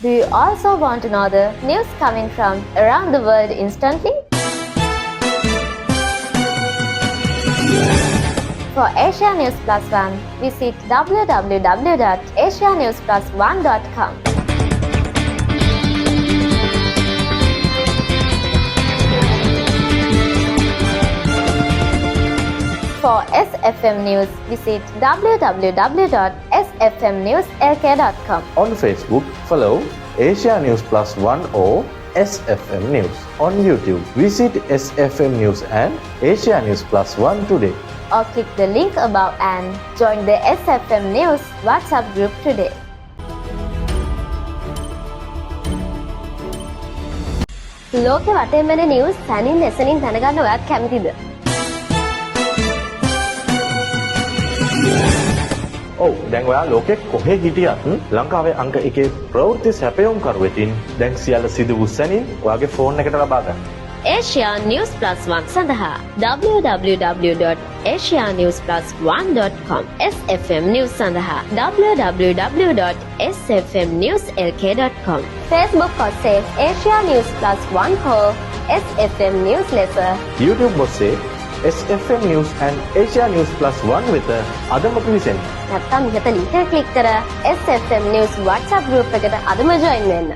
Do you also want to know the news coming from around the world instantly? For Asia News Plus One, visit www.asianewsplusone.com. For SFM News, visit www.sfmnewslk.com. On Facebook, follow Asia News Plus One or SFM News. On YouTube, visit SFM News and Asia News Plus One today. Or click the link above and join the SFM News WhatsApp group today. ලෝකෙ වටේම වෙන news තනින් එසනින් දැනගන්න ඔයත් කැමතිද? ඔව් දැන් ඔයා ලෝකෙ කොහෙ හිටියත් ලංකාවේ අංක 1 ප්‍රවෘත්ති සැපයුම්කරු වෙතින් දැන් සියල්ල සිදු වූ සැනින් ඔයාගේ ෆෝන් එකට ලබා ගන්න. Asia News Plus One සඳහා www.asianewsplusone.com. SFM News සඳහා www.sfmnewslk.com. Facebook ඔස්සේ Asia News Plus One හෝ SFM News ලෙස YouTube ඔස්සේ SFM News and Asia News Plus One වෙත අදම පිවිසෙන්න. නැත්නම් ඉහත ලින්ක් එක ක්ලික් කර SFM News WhatsApp group එකට අදම join වෙන්න.